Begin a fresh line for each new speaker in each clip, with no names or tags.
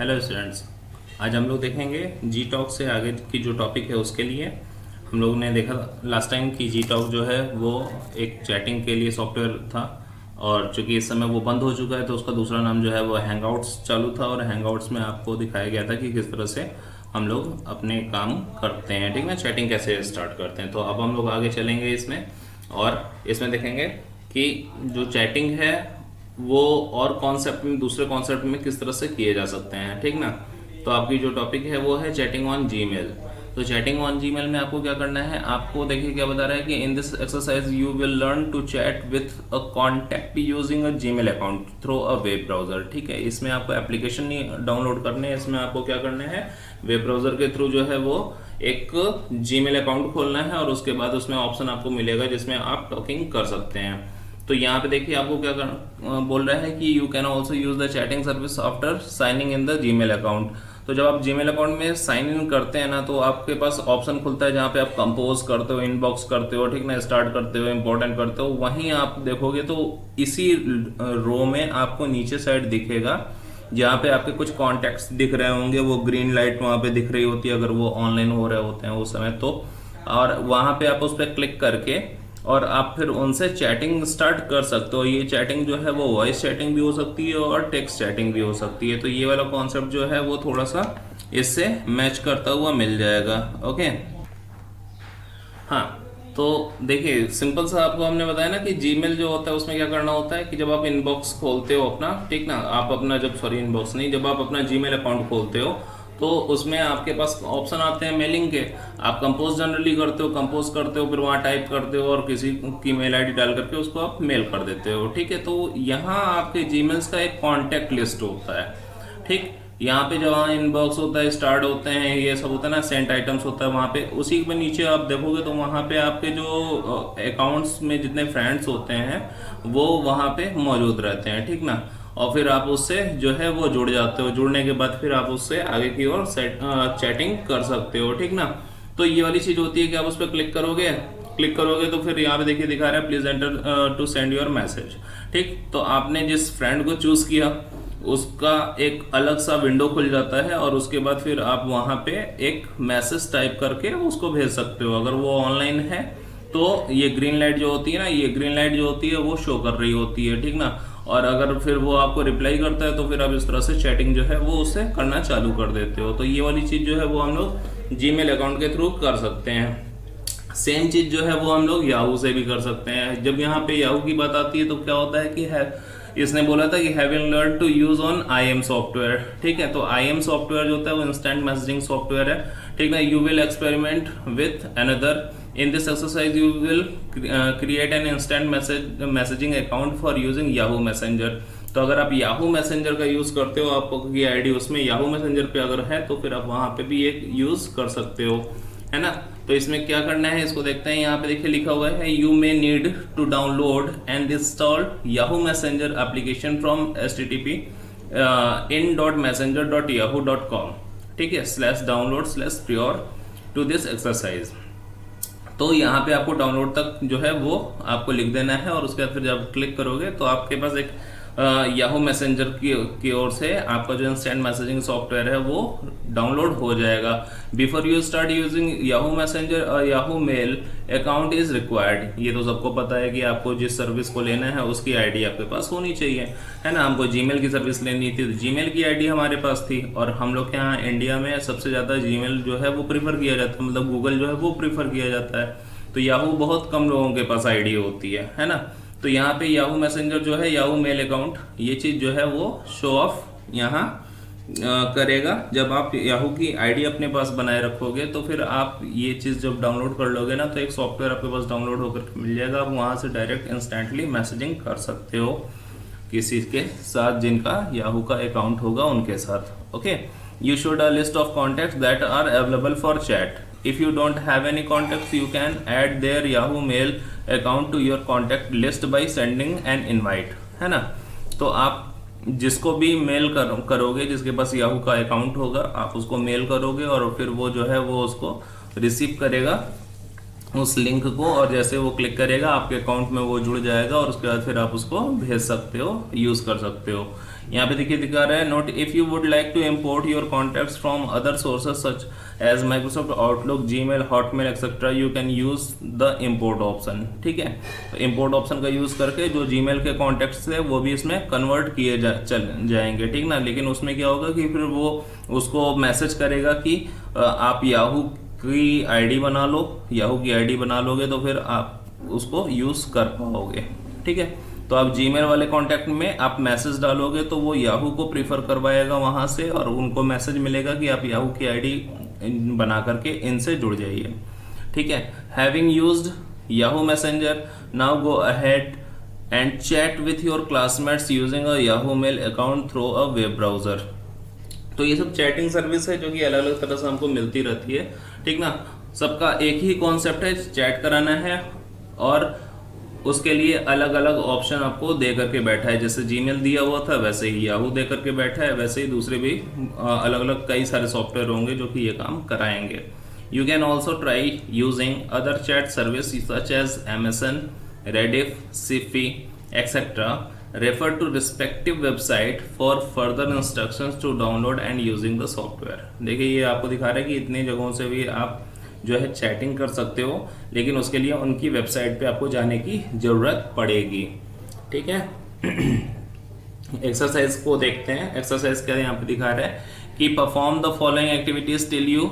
Hello students. आज हम लोग देखेंगे जी टॉक से आगे की जो टॉपिक है उसके लिए। हम लोगों ने देखा लास्ट टाइम कि जी टॉक जो है वो एक चैटिंग के लिए सॉफ्टवेयर था, और चूंकि इस समय वो बंद हो चुका है तो उसका दूसरा नाम जो है वो हैंगआउट्स चालू था। और हैंगआउट्स में आपको दिखाया गया था कि किस तरह से हम लोग अपने काम करते हैं, ठीक है, चैटिंग कैसे स्टार्ट करते हैं। तो अब हम लोग आगे चलेंगे इसमें, और इसमें देखेंगे कि जो चैटिंग है वो और कॉन्सेप्ट में, दूसरे कॉन्सेप्ट में किस तरह से किए जा सकते हैं, ठीक ना। तो आपकी जो टॉपिक है वो है चैटिंग ऑन जीमेल। तो चैटिंग ऑन जीमेल में आपको क्या करना है, आपको देखिए क्या बता रहा है कि in this exercise you will learn to chat with a contact using a Gmail account through a web browser. ठीक है, इसमें आपको एप्लीकेशन नहीं डाउनलोड करने हैं, इसमें आपको क्या करना है, वेब ब्राउजर के थ्रू जो है वो एक जीमेल अकाउंट खोलना है, और उसके बाद उसमें ऑप्शन आपको मिलेगा जिसमें आप टॉकिंग कर सकते हैं। तो यहाँ पे देखिए आपको क्या बोल रहा है कि you can also use the chatting service after signing in the Gmail account. तो जब आप जीमेल अकाउंट में साइन इन करते हैं ना, तो आपके पास ऑप्शन खुलता है जहाँ पे आप कंपोज करते हो, इनबॉक्स करते हो, ठीक ना, स्टार्ट करते हो, इंपॉर्टेंट करते हो। वहीं आप देखोगे तो इसी रो में आपको नीचे साइड दिखेगा जहाँ पे आपके कुछ कॉन्टेक्ट्स दिख रहे होंगे, वो ग्रीन लाइट वहाँ पे दिख रही होती है अगर वो ऑनलाइन हो रहे होते हैं उस समय तो। और वहाँ पे आप उस पर क्लिक करके और आप फिर उनसे चैटिंग स्टार्ट कर सकते हो। ये चैटिंग जो है वो वॉइस चैटिंग भी हो सकती है और टेक्स्ट चैटिंग भी हो सकती है। तो ये वाला कॉन्सेप्ट जो है वो थोड़ा सा इससे मैच करता हुआ मिल जाएगा। ओके, हाँ। तो देखिए सिंपल सा आपको हमने बताया ना कि जीमेल जो होता है उसमें क्या करना होता है कि जब आप इनबॉक्स खोलते हो अपना, ठीक ना, आप अपना जब सॉरी इनबॉक्स नहीं, जब आप अपना जीमेल अकाउंट खोलते हो तो उसमें आपके पास ऑप्शन आते हैं मेलिंग के। आप कंपोज जनरली करते हो, कंपोज करते हो, फिर वहाँ टाइप करते हो और किसी की मेल आईडी डाल करके उसको आप मेल कर देते हो, ठीक है। तो यहाँ आपके जीमेल्स का एक कॉन्टैक्ट लिस्ट होता है, ठीक। यहाँ पे जहाँ इनबॉक्स होता है, स्टार्ट होते हैं, ये सब होता है ना, सेंट आइटम्स होता है वहाँ पे, उसी में नीचे आप देखोगे तो वहाँ पे आपके जो अकाउंट्स में जितने फ्रेंड्स होते हैं वो वहाँ पे मौजूद रहते हैं, ठीक ना। और फिर आप उससे जो है वो जुड़ जाते हो, जुड़ने के बाद फिर आप उससे आगे की ओर चैटिंग कर सकते हो, ठीक ना। तो ये वाली चीज होती है कि आप उस पर क्लिक करोगे, क्लिक करोगे तो फिर यहाँ पे देखिए दिखा रहा है please enter to send your message, ठीक। तो आपने जिस फ्रेंड को चूज किया उसका एक अलग सा विंडो खुल जाता है, और उसके बाद फिर आप वहां पे एक मैसेज टाइप करके उसको भेज सकते हो। अगर वो ऑनलाइन है तो ये ग्रीन लाइट जो होती है ना, ये ग्रीन लाइट जो होती है वो शो कर रही होती है, ठीक ना। और अगर फिर वो आपको रिप्लाई करता है तो फिर आप इस तरह से चैटिंग जो है वो उससे करना चालू कर देते हो। तो ये वाली चीज जो है वो हम लोग जीमेल अकाउंट के थ्रू कर सकते हैं। सेम चीज जो है वो हम लोग याहू से भी कर सकते हैं। जब यहाँ पे याहू की बात आती है तो क्या होता है कि है, इसने बोला था कि having learn to use on IM software, ठीक है। तो IM सॉफ्टवेयर जो होता है वो इंस्टेंट मैसेजिंग सॉफ्टवेयर है, ठीक ना। You will experiment with another in this exercise you will create an instant messaging account for using Yahoo messenger. तो अगर आप याहू मैसेंजर का यूज करते हो, आपकी आईडी उसमें याहू मैसेंजर पे अगर है तो फिर आप वहां पे भी एक यूज कर सकते हो, है ना। तो इसमें क्या करना है इसको देखते हैं। यहाँ पे देखिए लिखा हुआ है you may need to download and install Yahoo Messenger application from http in.messenger.yahoo.com, ठीक है, /download/prior टू दिस एक्सरसाइज। तो यहाँ पे आपको डाउनलोड तक जो है वो आपको लिख देना है, और उसके बाद फिर जब क्लिक करोगे तो आपके पास एक याहू मैसेंजर की ओर से आपका जो इंस्टेंट मैसेजिंग सॉफ्टवेयर है वो डाउनलोड हो जाएगा। Before you start using Yahoo messenger और Yahoo mail account is required. ये तो सबको पता है कि आपको जिस सर्विस को लेना है उसकी आईडी आपके पास होनी चाहिए, है ना। हमको जीमेल की सर्विस लेनी थी तो जीमेल की आईडी हमारे पास थी, और हम लोग के यहाँ इंडिया में सबसे ज़्यादा जीमेल जो है वो प्रीफर किया जाता है, मतलब गूगल जो है वो प्रीफर किया जाता है। तो याहू बहुत कम लोगों के पास आईडी होती है ना। तो यहाँ पे याहू मैसेंजर जो है, याहू मेल अकाउंट, ये चीज़ जो है वो शो ऑफ यहाँ करेगा। जब आप याहू की आईडी अपने पास बनाए रखोगे तो फिर आप ये चीज़ जब डाउनलोड कर लोगे ना तो एक सॉफ्टवेयर आपके पास डाउनलोड होकर मिल जाएगा। आप वहाँ से डायरेक्ट इंस्टेंटली मैसेजिंग कर सकते हो किसी के साथ जिनका याहू का अकाउंट होगा उनके साथ। Okay, you should a list of contacts that are available for chat. If you don't have any contacts, you can add their Yahoo Mail account to your contact list by sending an invite, है ना। तो आप जिसको भी mail करोगे, जिसके पास Yahoo का account होगा, आप उसको मेल करोगे और फिर वो जो है वो उसको रिसीव करेगा उस लिंक को, और जैसे वो क्लिक करेगा आपके अकाउंट में वो जुड़ जाएगा, और उसके बाद फिर आप उसको भेज सकते हो, यूज़ कर सकते हो। यहाँ पे देखिए दिखा रहा है note if you would like to import your contacts from other sources such as Microsoft Outlook, Gmail, Hotmail etcetera, you can use the import option. ठीक है, तो इम्पोर्ट ऑप्शन का यूज करके जो जीमेल के कॉन्टैक्ट्स है वो भी इसमें कन्वर्ट किए चल जाएंगे। ठीक ना, लेकिन उसमें क्या होगा कि फिर वो उसको मैसेज करेगा कि आप याहू की आईडी बना लो, याहू की आईडी बना लोगे तो फिर आप उसको यूज कर पाओगे। ठीक है, तो आप जीमेल वाले कांटेक्ट में आप मैसेज डालोगे तो वो याहू को प्रीफर करवाएगा वहां से, और उनको मैसेज मिलेगा कि आप याहू की आईडी बना करके इनसे जुड़ जाइए। ठीक है, having used Yahoo Messenger, now go ahead and chat with your classmates using a Yahoo mail account through a web browser. तो ये सब चैटिंग सर्विस है जो कि अलग अलग तरह से हमको मिलती रहती है। ठीक ना, सबका एक ही कॉन्सेप्ट है, चैट कराना है, और उसके लिए अलग अलग ऑप्शन आपको दे करके बैठा है। जैसे जीमेल दिया हुआ था वैसे ही याहू दे करके बैठा है, वैसे ही दूसरे भी अलग अलग कई सारे सॉफ्टवेयर होंगे जो कि ये काम कराएंगे। You can also try using other chat service such as MSN, Rediff, Sify etcetera. Refer to respective website for further instructions to download and using the software. देखिए ये आपको दिखा रहा है कि इतनी जगहों से भी आप जो है चैटिंग कर सकते हो, लेकिन उसके लिए उनकी वेबसाइट पे आपको जाने की ज़रूरत पड़ेगी। ठीक है, एक्सरसाइज को देखते हैं। एक्सरसाइज क्या यहाँ पे दिखा रहा है कि perform the following activities till you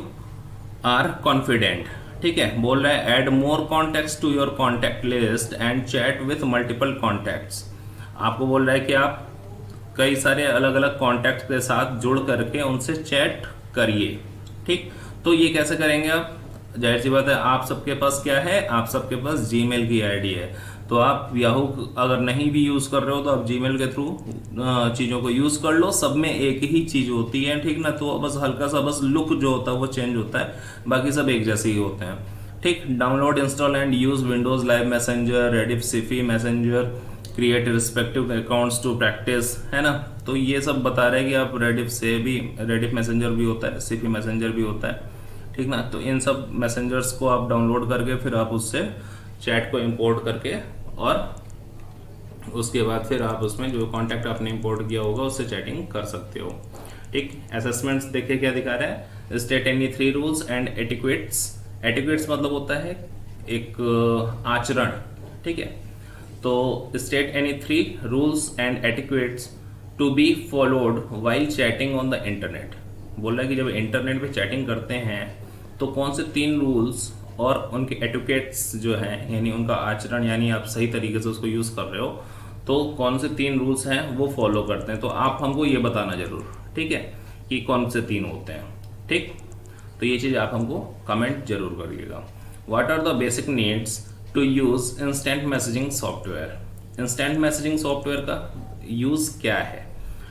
are confident. ठीक है, बोल रहा है add more contacts to your contact list and chat with multiple contacts. आपको बोल रहा है कि आप कई सारे अलग अलग कॉन्टैक्ट के साथ जुड़ करके उनसे चैट करिए। ठीक, तो ये कैसे करेंगे आप? जाहिर सी बात है, आप सबके पास क्या है, आप सबके पास जीमेल की आईडी है, तो आप याहू अगर नहीं भी यूज कर रहे हो तो आप जीमेल के थ्रू चीजों को यूज कर लो। सब में एक ही चीज होती है। ठीक ना, तो बस हल्का सा बस लुक जो होता है वो चेंज होता है, बाकी सब एक जैसे ही होते हैं। ठीक, download, install and use Windows Live Messenger, Rediff, Sify Messenger, create respective accounts to practice, है ना। तो ये सब बता रहे हैं कि आप रेडिफ मैसेंजर भी होता है, सिफी मैसेंजर भी होता है। ठीक ना, तो इन सब मैसेंजर्स को आप डाउनलोड करके फिर आप उससे चैट को इंपोर्ट करके, और उसके बाद फिर आप उसमें जो कांटेक्ट आपने इंपोर्ट किया होगा उससे चैटिंग कर सकते हो। ठीक, असेसमेंट्स देखिए क्या दिखा रहा है, state any 3 rules and etiquettes. Etiquettes मतलब होता है एक आचरण। ठीक है, तो state any 3 rules and etiquettes to be followed while chatting on the internet. बोल रहा है कि जब इंटरनेट पे चैटिंग करते हैं तो कौन से 3 रूल्स और उनके एटिकेट्स जो हैं, यानी उनका आचरण, यानी आप सही तरीके से उसको यूज़ कर रहे हो, तो कौन से 3 रूल्स हैं वो फॉलो करते हैं। तो आप हमको ये बताना जरूर, ठीक है, कि कौन से 3 होते हैं। ठीक, तो ये चीज़ आप हमको कमेंट जरूर करिएगा। What are the basic needs to use instant messaging software. Instant messaging software का यूज़ क्या है,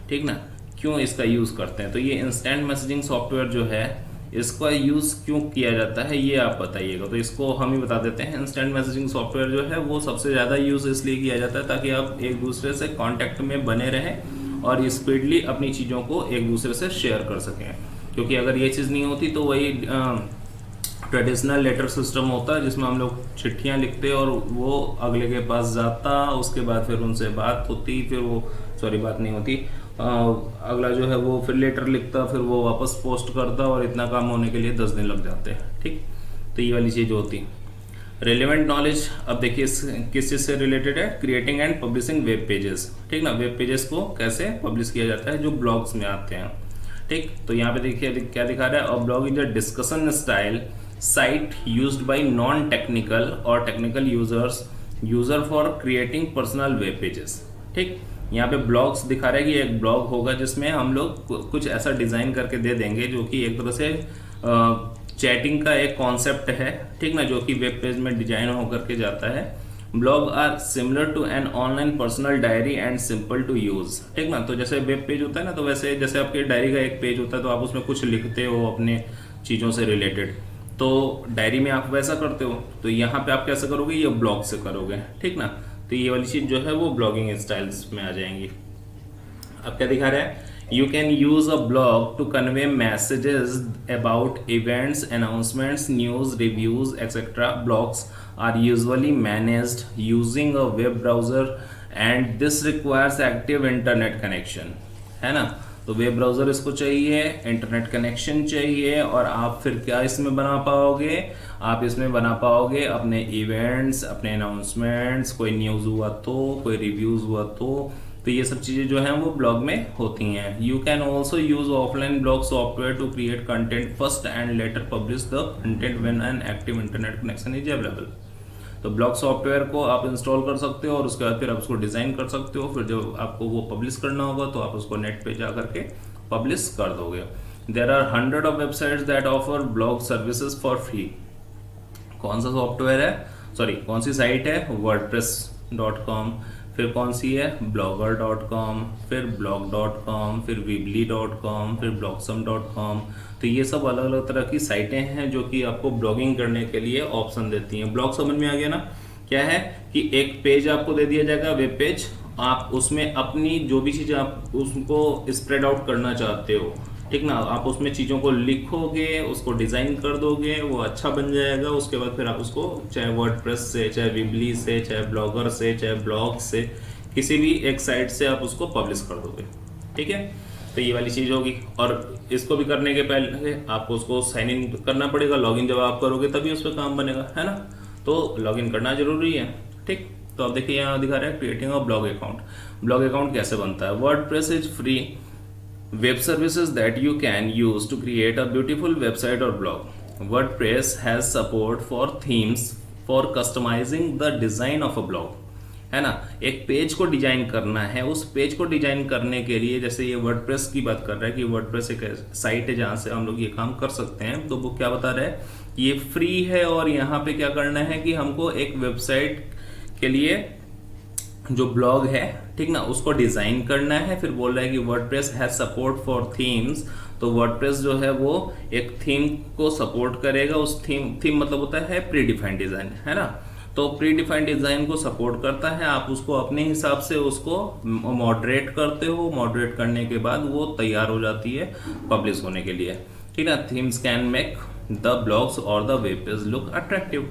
ठीक ना, क्यों इसका यूज़ करते हैं। तो ये इंस्टेंट मैसेजिंग सॉफ्टवेयर जो है इसका यूज़ क्यों किया जाता है ये आप बताइएगा। तो इसको हम ही बता देते हैं। इंस्टेंट मैसेजिंग सॉफ्टवेयर जो है वो सबसे ज़्यादा यूज़ इसलिए किया जाता है ताकि आप एक दूसरे से कांटेक्ट में बने रहें और स्पीडली अपनी चीज़ों को एक दूसरे से शेयर कर सकें। क्योंकि अगर ये चीज़ नहीं होती तो वही ट्रेडिशनल लेटर सिस्टम होता है जिसमें हम लोग चिट्ठियाँ लिखते और वो अगले के पास जाता, उसके बाद फिर उनसे बात होती, फिर वो बात नहीं होती, अगला जो है वो फिर लेटर लिखता, फिर वो वापस पोस्ट करता और इतना काम होने के लिए 10 दिन लग जाते हैं। ठीक, तो ये वाली चीज़ होती। रेलिवेंट नॉलेज, अब देखिए किस चीज़ से रिलेटेड है, creating and publishing web pages. ठीक ना, वेब पेजेस को कैसे पब्लिश किया जाता है जो ब्लॉग्स में आते हैं। ठीक, तो यहाँ पे देखिए क्या दिखा रहा है, a blog is a discussion style site used by non technical और technical user for creating personal web pages. ठीक, यहाँ पे ब्लॉग्स दिखा रहे हैं कि एक ब्लॉग होगा जिसमें हम लोग कुछ ऐसा डिज़ाइन करके दे देंगे जो कि एक तरह से चैटिंग का एक कॉन्सेप्ट है। ठीक ना, जो कि वेब पेज में डिजाइन होकर के जाता है। Blog are similar to an online personal diary and simple to use. ठीक ना, तो जैसे वेब पेज होता है ना, तो वैसे जैसे आपके डायरी का एक पेज होता है तो आप उसमें कुछ लिखते हो अपने चीज़ों से रिलेटेड, तो डायरी में आप वैसा करते हो, तो यहाँ पे आप कैसे करोगे, ये ब्लॉग से करोगे। ठीक ना, तो ये वाली चीज़ जो है वो ब्लॉगिंग स्टाइल्स में आ जाएंगी। अब क्या दिखा रहा है, you can use a blog to convey messages about events, announcements, news, reviews etcetera. Blogs are usually managed using a web browser and this requires active internet connection. है ना। तो वेब ब्राउज़र इसको चाहिए, इंटरनेट कनेक्शन चाहिए, और आप फिर क्या इसमें बना पाओगे, आप इसमें बना पाओगे अपने इवेंट्स, अपने अनाउंसमेंट्स, कोई न्यूज़ हुआ तो, कोई रिव्यूज़ हुआ तो ये सब चीज़ें जो हैं वो ब्लॉग में होती हैं। You can also use offline blog software to create content first and later publish the content when an active internet connection is available. तो ब्लॉग सॉफ्टवेयर को आप इंस्टॉल कर सकते हो और उसके बाद फिर आप उसको डिज़ाइन कर सकते हो, फिर जब आपको वो पब्लिश करना होगा तो आप उसको नेट पे जा करके पब्लिश कर दोगे। There are 100 of websites that offer blog services for free. कौन सा सॉफ्टवेयर है, सॉरी कौन सी साइट है, wordpress.com, फिर कौन सी है, blogger.com, फिर blog.com, फिर weebly.com, फिर blogsome.com। तो ये सब अलग अलग तरह की साइटें हैं जो कि आपको ब्लॉगिंग करने के लिए ऑप्शन देती हैं। ब्लॉग समझ में आ गया ना, क्या है कि एक पेज आपको दे दिया जाएगा, वेब पेज, आप उसमें अपनी जो भी चीज़ आप उसको स्प्रेड आउट करना चाहते हो, ठीक ना, आप उसमें चीज़ों को लिखोगे, उसको डिज़ाइन कर दोगे, वो अच्छा बन जाएगा। उसके बाद फिर आप उसको चाहे वर्डप्रेस से, चाहे विबली से, चाहे ब्लॉगर से, चाहे ब्लॉग से, किसी भी एक साइट से आप उसको पब्लिश कर दोगे, ठीक है। तो ये वाली चीज़ होगी। और इसको भी करने के पहले आपको उसको साइन इन करना पड़ेगा, लॉगिन जब आप करोगे तभी उस पर काम बनेगा, है ना। तो लॉगिन करना जरूरी है, ठीक। तो आप देखिए यहाँ दिखा रहा है creating a blog account. Blog account कैसे बनता है, WordPress is free web services that you can use to create a beautiful website or blog. WordPress has support for themes for customizing the design of a blog, है ना। एक page को design करना है, उस पेज को design करने के लिए, जैसे ये वर्डप्रेस की बात कर रहा है कि वर्डप्रेस एक साइट है जहाँ से हम लोग ये काम कर सकते हैं। तो वो क्या बता रहा है, ये फ्री है और यहाँ पे क्या करना है कि हमको एक वेबसाइट के लिए जो ब्लॉग है, ठीक ना, उसको डिजाइन करना है। फिर बोल रहा है कि WordPress has support for themes. तो वर्डप्रेस जो है वो एक थीम को सपोर्ट करेगा। उस थीम मतलब होता है प्री डिफाइंड डिजाइन, है ना। तो प्री डिफाइंड डिजाइन को सपोर्ट करता है, आप उसको अपने हिसाब से उसको मॉडरेट करते हो, मॉडरेट करने के बाद वो तैयार हो जाती है पब्लिश होने के लिए, ठीक ना। Themes can make the blogs और the web page look attractive,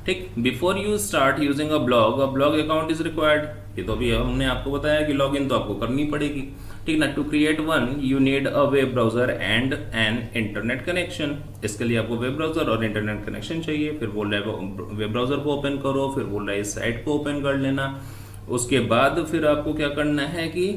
ठीक। Before you start using a blog account is required. ये तो अभी हमने आपको बताया कि लॉगिन तो आपको करनी पड़ेगी, ठीक ना। To create one you need a web browser and an internet connection. इसके लिए आपको वेब ब्राउजर और इंटरनेट कनेक्शन चाहिए। फिर बोल रहा है वेब ब्राउजर को ओपन करो, फिर बोल रहा है इस साइट को ओपन कर लेना। उसके बाद फिर आपको क्या करना है कि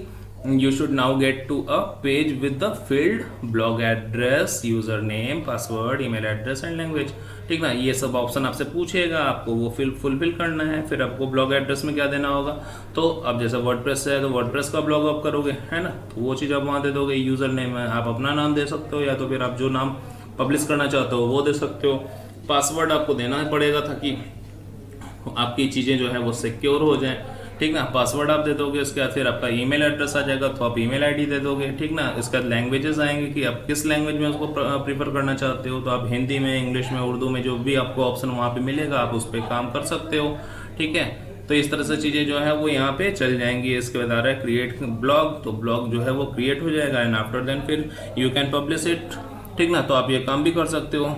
you should now get to a page with the filled blog address, username, password, email address and language, ठीक ना। ये सब ऑप्शन आपसे पूछेगा, आपको वो फुलफिल करना है। फिर आपको ब्लॉग एड्रेस में क्या देना होगा, तो अब जैसे वर्डप्रेस है तो वर्डप्रेस का ब्लॉग आप करोगे, है ना, तो वो चीज़ आप वहाँ दे दोगे। यूज़र नेम है, आप अपना नाम दे सकते हो, या तो फिर आप जो नाम पब्लिश करना चाहते हो वो दे सकते हो। पासवर्ड आपको देना पड़ेगा ताकि आपकी चीज़ें जो है वो सिक्योर हो जाएं, ठीक ना। पासवर्ड आप दे दोगे, उसके बाद फिर आपका ईमेल एड्रेस आ जाएगा तो आप ईमेल आईडी दे दोगे, ठीक ना। इसके बाद लैंग्वेजेस आएंगे कि आप किस लैंग्वेज में उसको प्रीफर करना चाहते हो, तो आप हिंदी में, इंग्लिश में, उर्दू में, जो भी आपको ऑप्शन वहाँ पे मिलेगा आप उस पर काम कर सकते हो, ठीक है। तो इस तरह से चीज़ें जो है वो यहाँ पे चल जाएंगी। इसके बाद आ रहा है क्रिएट ब्लॉग, तो ब्लॉग जो है वो क्रिएट हो जाएगा एंड आफ्टर देन फिर यू कैन पब्लिश इट, ठीक ना। तो आप ये काम भी कर सकते हो।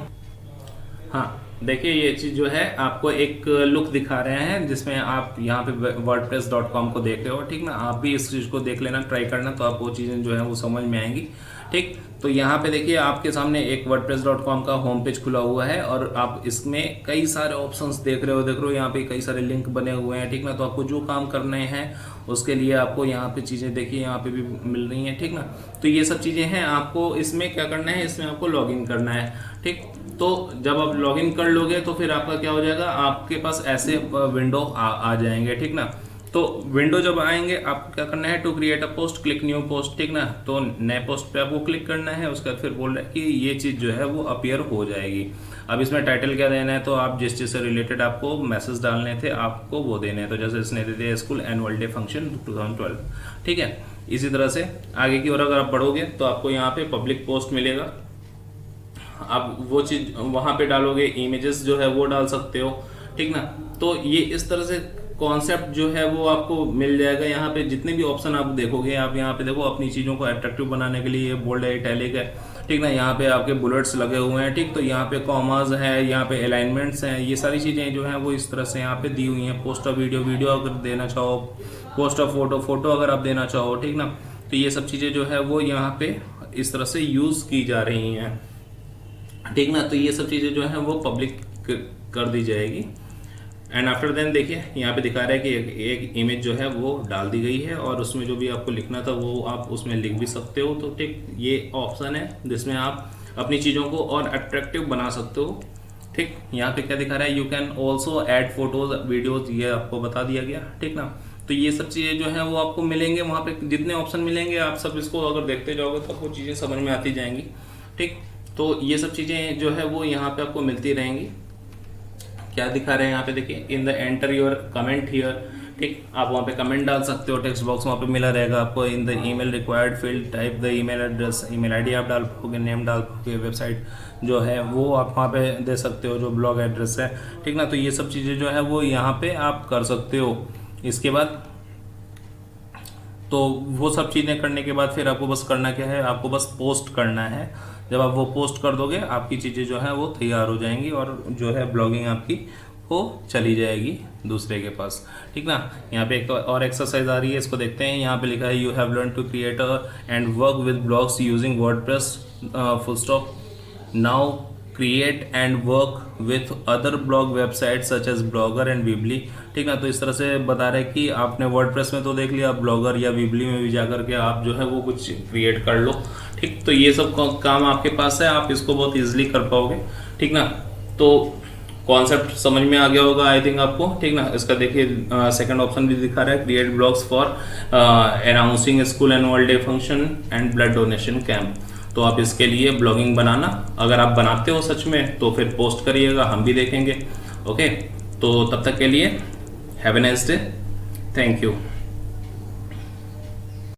हाँ देखिए, ये चीज़ जो है आपको एक लुक दिखा रहे हैं जिसमें आप यहाँ पे wordpress.com को देख रहे हो, ठीक ना। आप भी इस चीज़ को देख लेना, ट्राई करना, तो आपको चीज़ें जो है वो समझ में आएंगी, ठीक। तो यहाँ पे देखिए आपके सामने एक wordpress.com का होम पेज खुला हुआ है और आप इसमें कई सारे ऑप्शंस देख रहे हो, यहाँ पे कई सारे लिंक बने हुए हैं, ठीक ना। तो आपको जो काम करने हैं उसके लिए आपको यहाँ पे चीज़ें देखिए यहाँ पे भी मिल रही हैं, ठीक ना। तो ये सब चीज़ें हैं, आपको इसमें क्या करना है, इसमें आपको लॉगिन करना है, ठीक। तो जब आप लॉगिन कर लोगे तो फिर आपका क्या हो जाएगा, आपके पास ऐसे विंडो आ जाएंगे, ठीक ना। तो विंडो जब आएंगे आपको क्या करना है, to create a post click new post, ठीक ना। तो नए पोस्ट पे आपको क्लिक करना है। उसके बाद फिर बोल रहा है कि ये चीज़ जो है वो अपीयर हो जाएगी। अब इसमें टाइटल क्या देना है, तो आप जिस चीज़ से रिलेटेड आपको मैसेज डालने थे आपको वो देने हैं। तो जैसे इसने दे दिया स्कूल एनुअल डे फंक्शन 2012, ठीक है। इसी तरह से आगे की ओर अगर आप बढ़ोगे तो आपको यहाँ पे पब्लिक पोस्ट मिलेगा, आप वो चीज़ वहाँ पे डालोगे, इमेजेस जो है वो डाल सकते हो, ठीक ना। तो ये इस तरह से कॉन्सेप्ट जो है वो आपको मिल जाएगा। यहाँ पे जितने भी ऑप्शन आप देखोगे, आप यहाँ पे देखो अपनी चीज़ों को अट्रैक्टिव बनाने के लिए बोल्ड है, इटैलिक है, ठीक ना। यहाँ पे आपके बुलेट्स लगे हुए हैं, ठीक। तो यहाँ पे कॉमाज है, यहाँ पे अलाइनमेंट्स हैं, ये सारी चीज़ें जो हैं वो इस तरह से यहाँ पे दी हुई हैं। पोस्ट ऑफ वीडियो अगर देना चाहो, पोस्ट ऑफ फोटो अगर आप देना चाहो, ठीक ना। तो ये सब चीज़ें जो है वो यहाँ पे इस तरह से यूज़ की जा रही हैं, ठीक ना। तो ये सब चीज़ें जो है वो पब्लिक कर दी जाएगी। एंड आफ्टर देन देखिए यहाँ पे दिखा रहा है कि एक इमेज जो है वो डाल दी गई है और उसमें जो भी आपको लिखना था वो आप उसमें लिख भी सकते हो। तो ठीक, ये ऑप्शन है जिसमें आप अपनी चीज़ों को और अट्रैक्टिव बना सकते हो। ठीक, यहाँ पे क्या दिखा रहा है, you can also add photos videos, ये आपको बता दिया गया, ठीक ना। तो ये सब चीज़ें जो है वो आपको मिलेंगे वहाँ पे, जितने ऑप्शन मिलेंगे आप सब इसको अगर देखते जाओगे तो आपको चीज़ें समझ में आती जाएंगी। ठीक, तो ये सब चीज़ें जो है वो यहाँ पे आपको मिलती रहेंगी। क्या दिखा रहे हैं यहाँ पे देखिए, in the enter your comment here. ठीक, आप वहाँ पे कमेंट डाल सकते हो, टेक्स्ट बॉक्स वहाँ पे मिला रहेगा आपको। In the email required field type the email address, email ID आप डाल पाओगे, नेम डाल पाओगे, वेबसाइट जो है वो आप वहाँ पे दे सकते हो, जो ब्लॉग एड्रेस है, ठीक ना। तो ये सब चीज़ें जो है वो यहाँ पे आप कर सकते हो। इसके बाद तो वो सब चीज़ें करने के बाद फिर आपको बस करना क्या है, आपको बस पोस्ट करना है। जब आप वो पोस्ट कर दोगे आपकी चीज़ें जो है वो तैयार हो जाएंगी और जो है ब्लॉगिंग आपकी वो चली जाएगी दूसरे के पास, ठीक ना। यहाँ पे एक और एक्सरसाइज आ रही है, इसको देखते हैं। यहाँ पे लिखा है, you have learn to create and work with blogs using WordPress full stop. Now create and work with other blog website such as Blogger and Weebly, ठीक ना। तो इस तरह से बता रहे हैं कि आपने वर्डप्रेस में तो देख लिया, ब्लॉगर या वीबली में भी जाकर के आप जो है वो कुछ क्रिएट कर लो, ठीक। तो ये सब काम आपके पास है, आप इसको बहुत इजीली कर पाओगे, ठीक ना। तो कॉन्सेप्ट समझ में आ गया होगा आई थिंक आपको, ठीक ना। इसका देखिए सेकंड ऑप्शन भी दिखा रहा है, create blogs for announcing school annual day function and blood donation camp. तो आप इसके लिए ब्लॉगिंग बनाना, अगर आप बनाते हो सच में तो फिर पोस्ट करिएगा, हम भी देखेंगे। ओके, तो तब तक के लिए have a nice day, thank you.